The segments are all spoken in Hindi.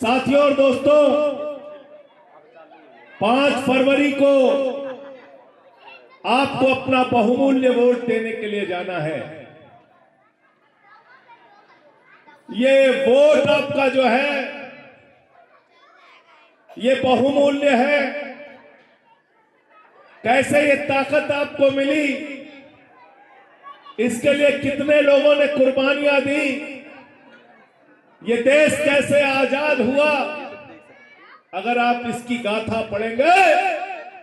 साथियों और दोस्तों, 5 फरवरी को आपको अपना बहुमूल्य वोट देने के लिए जाना है। ये वोट आपका जो है ये बहुमूल्य है। कैसे ये ताकत आपको मिली, इसके लिए कितने लोगों ने कुर्बानियां दी, ये देश कैसे आजाद हुआ, अगर आप इसकी गाथा पढ़ेंगे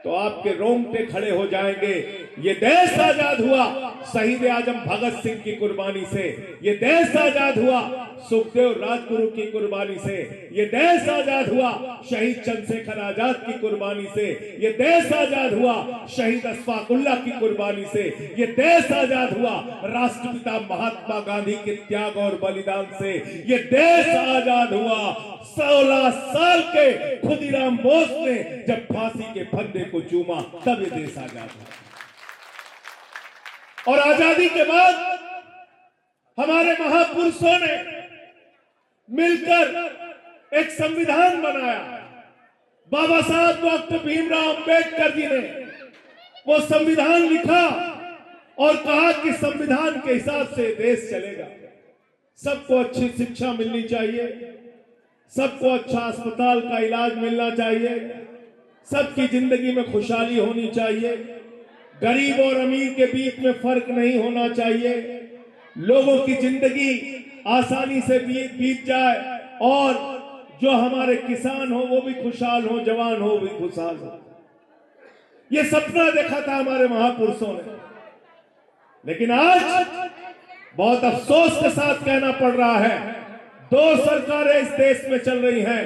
तो आपके रोंगटे खड़े हो जाएंगे। ये देश आजाद हुआ शहीद आजम भगत सिंह की कुर्बानी से, ये देश आजाद हुआ सुखदेव राजगुरु की कुर्बानी से, ये देश आजाद हुआ शहीद चंद्रशेखर आजाद की कुर्बानी से, ये देश आजाद हुआ शहीद अशफाकुल्लाह की कुर्बानी से, ये देश आजाद हुआ राष्ट्रपिता महात्मा गांधी के त्याग और बलिदान से, ये देश आजाद हुआ 16 साल के खुदीराम बोस ने जब फांसी के फंदे को चूमा, तब ये देश आजाद हुआ। और आजादी के बाद हमारे महापुरुषों ने मिलकर एक संविधान बनाया। बाबा साहब डॉक्टर भीमराव अंबेडकर जी ने वो संविधान लिखा और कहा कि संविधान के हिसाब से देश चलेगा। सबको अच्छी शिक्षा मिलनी चाहिए, सबको अच्छा अस्पताल का इलाज मिलना चाहिए, सबकी जिंदगी में खुशहाली होनी चाहिए, गरीब और अमीर के बीच में फर्क नहीं होना चाहिए, लोगों की जिंदगी आसानी से बीत जाए और जो हमारे किसान हो वो भी खुशहाल हो, जवान हो भी खुशहाल हो। ये सपना देखा था हमारे महापुरुषों ने। लेकिन आज बहुत अफसोस के साथ कहना पड़ रहा है, 2 सरकारें इस देश में चल रही हैं।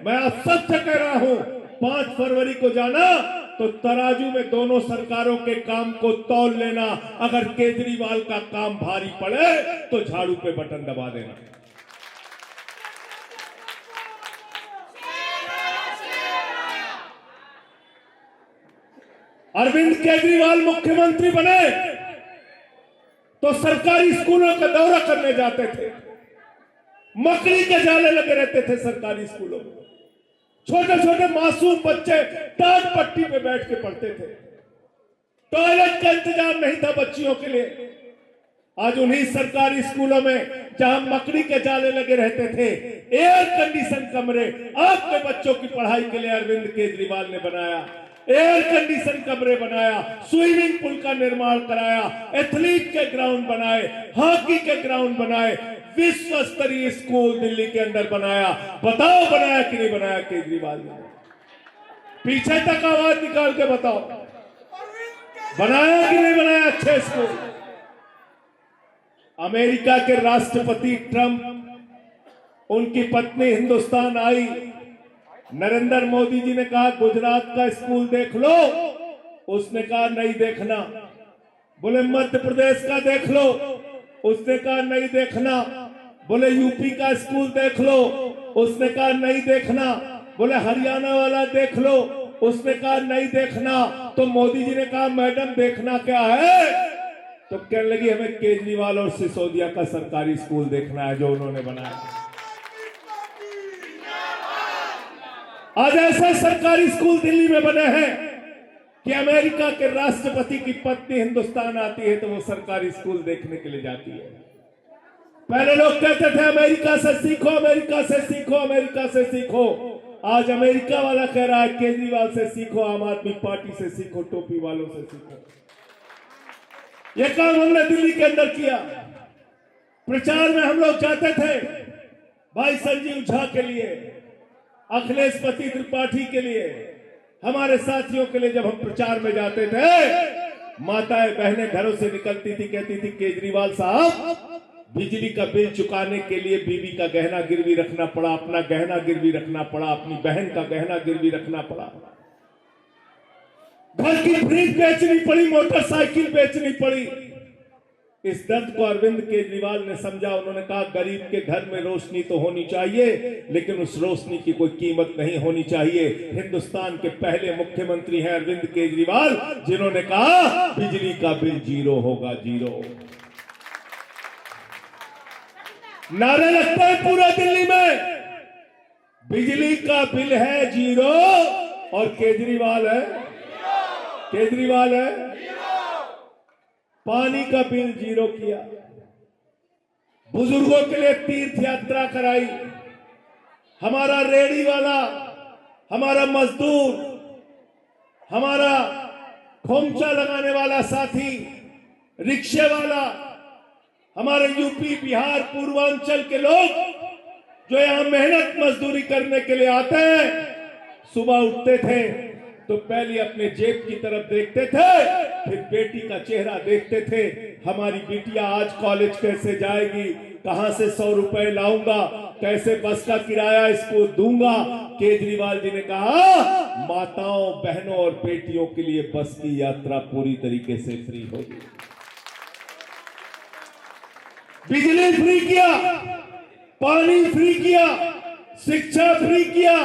मैं आप सबसे कह रहा हूं, 5 फरवरी को जाना तो तराजू में दोनों सरकारों के काम को तौल लेना। अगर केजरीवाल का काम भारी पड़े तो झाड़ू पे बटन दबा देना। अरविंद केजरीवाल मुख्यमंत्री बने तो सरकारी स्कूलों का दौरा करने जाते थे, मकड़ी के जाले लगे रहते थे सरकारी स्कूलों में, छोटे छोटे मासूम बच्चे टाट पट्टी पे बैठ के पढ़ते थे, टॉयलेट का इंतजाम नहीं था बच्चियों के लिए। आज उन्हीं सरकारी स्कूलों में जहां मकड़ी के जाले लगे रहते थे, एयर कंडीशन कमरे आपके बच्चों की पढ़ाई के लिए अरविंद केजरीवाल ने बनाया। एयर कंडीशन कमरे बनाया, स्विमिंग पूल का निर्माण कराया, एथलीट के ग्राउंड बनाए, हॉकी के ग्राउंड बनाए, विश्व स्तरीय स्कूल दिल्ली के अंदर बनाया। बताओ बनाया कि नहीं बनाया केजरीवाल ने? पीछे तक आवाज निकाल के बताओ, बनाया कि नहीं बनाया अच्छे स्कूल? अमेरिका के राष्ट्रपति ट्रंप, उनकी पत्नी हिंदुस्तान आई, नरेंद्र मोदी जी ने कहा गुजरात का स्कूल देख लो, उसने कहा नहीं देखना। बोले मध्य प्रदेश का देख लो, उसने कहा नहीं देखना। बोले यूपी का स्कूल देख लो, उसने कहा नहीं देखना। बोले हरियाणा वाला देख लो, उसने कहा नहीं देखना। तो मोदी जी ने कहा मैडम देखना क्या है? तो कहने लगी हमें केजरीवाल और सिसोदिया का सरकारी स्कूल देखना है जो उन्होंने बनाया। आज ऐसे सरकारी स्कूल दिल्ली में बने हैं कि अमेरिका के राष्ट्रपति की पत्नी हिंदुस्तान आती है तो वो सरकारी स्कूल देखने के लिए जाती है। पहले लोग कहते थे अमेरिका से सीखो, अमेरिका से सीखो, अमेरिका से सीखो। आज अमेरिका वाला कह रहा है केजरीवाल से सीखो, आम आदमी पार्टी से सीखो, टोपी वालों से सीखो। यह काम हमने दिल्ली के अंदर किया। प्रचार में हम लोग जाते थे भाई संजीव झा के लिए, अखिलेश पति त्रिपाठी के लिए, हमारे साथियों के लिए। जब हम प्रचार में जाते थे, माताएं बहनें घरों से निकलती थी, कहती थी केजरीवाल साहब बिजली का बिल चुकाने के लिए बीवी का गहना गिरवी रखना पड़ा, अपना गहना गिरवी रखना पड़ा, अपनी बहन का गहना गिरवी रखना पड़ा, घर की फ्रिज बेचनी पड़ी, मोटरसाइकिल बेचनी पड़ी। इस दर्द को अरविंद केजरीवाल ने समझा। उन्होंने कहा गरीब के घर में रोशनी तो होनी चाहिए, लेकिन उस रोशनी की कोई कीमत नहीं होनी चाहिए। हिंदुस्तान के पहले मुख्यमंत्री हैं अरविंद केजरीवाल, जिन्होंने कहा बिजली का बिल 0 होगा, 0। नारे लगते हैं पूरे दिल्ली में, बिजली का बिल है 0 और केजरीवाल है पानी का बिल 0 किया, बुजुर्गों के लिए तीर्थ यात्रा कराई, हमारा रेहड़ी वाला, हमारा मजदूर, हमारा खोमचा लगाने वाला साथी, रिक्शे वाला, हमारे यूपी बिहार पूर्वांचल के लोग जो यहां मेहनत मजदूरी करने के लिए आते हैं, सुबह उठते थे तो पहले अपने जेब की तरफ देखते थे, फिर बेटी का चेहरा देखते थे, हमारी बिटिया आज कॉलेज कैसे जाएगी, कहां से 100 रुपए लाऊंगा, कैसे बस का किराया इसको दूंगा। केजरीवाल जी ने कहा माताओं, बहनों और बेटियों के लिए बस की यात्रा पूरी तरीके से फ्री होगी। बिजली फ्री किया, पानी फ्री किया, शिक्षा फ्री किया,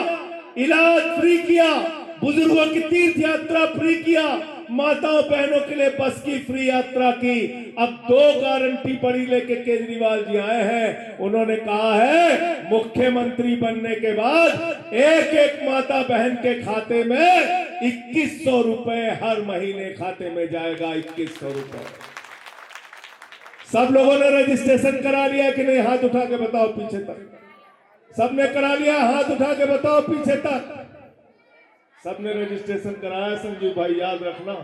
इलाज फ्री किया, बुजुर्गों की तीर्थ यात्रा फ्री किया, माताओं बहनों के लिए बस की फ्री यात्रा की। अब 2 गारंटी बड़ी लेके केजरीवाल जी आए हैं। उन्होंने कहा है मुख्यमंत्री बनने के बाद एक माता बहन के खाते में 2100 रुपए हर महीने खाते में जाएगा। 2100 रुपए। सब लोगों ने रजिस्ट्रेशन करा लिया कि नहीं? हाथ उठा के बताओ पीछे तक। सबने करा लिया? हाथ उठा के बताओ पीछे तक। सबने रजिस्ट्रेशन कराया संजीव भाई, याद रखना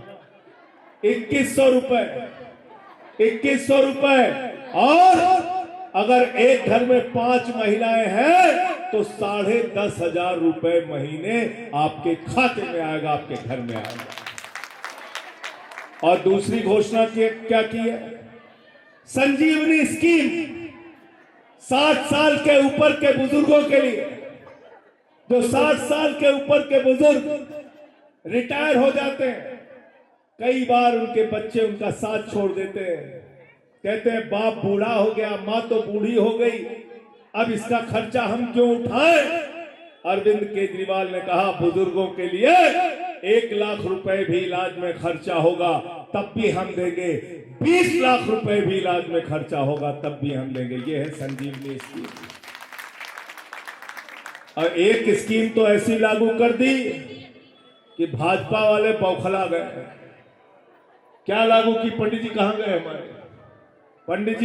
2100 रुपए, 2100 रुपए। और अगर एक घर में 5 महिलाएं हैं तो 10,500 रुपए महीने आपके खाते में आएगा, आपके घर में आएगा। और दूसरी घोषणा क्या की है? संजीवनी स्कीम 60 साल के ऊपर के बुजुर्गों के लिए, जो 60 साल के ऊपर के बुजुर्ग रिटायर हो जाते हैं, कई बार उनके बच्चे उनका साथ छोड़ देते हैं, कहते हैं बाप बूढ़ा हो गया, मां तो बूढ़ी हो गई, अब इसका खर्चा हम क्यों उठाएं। अरविंद केजरीवाल ने कहा बुजुर्गों के लिए 1 लाख रुपए भी इलाज में खर्चा होगा तब भी हम देंगे, 20 लाख रुपए भी इलाज में खर्चा होगा तब भी हम देंगे। ये है संजीवनी स्कीम। और एक स्कीम तो ऐसी लागू कर दी कि भाजपा वाले बौखला गए। क्या लागू की? पंडित जी कहां गए हमारे? पंडित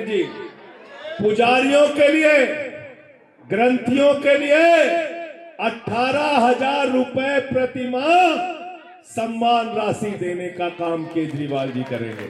जी पुजारियों के लिए, ग्रंथियों के लिए 18,000 रुपए प्रति माह सम्मान राशि देने का काम केजरीवाल जी करेंगे।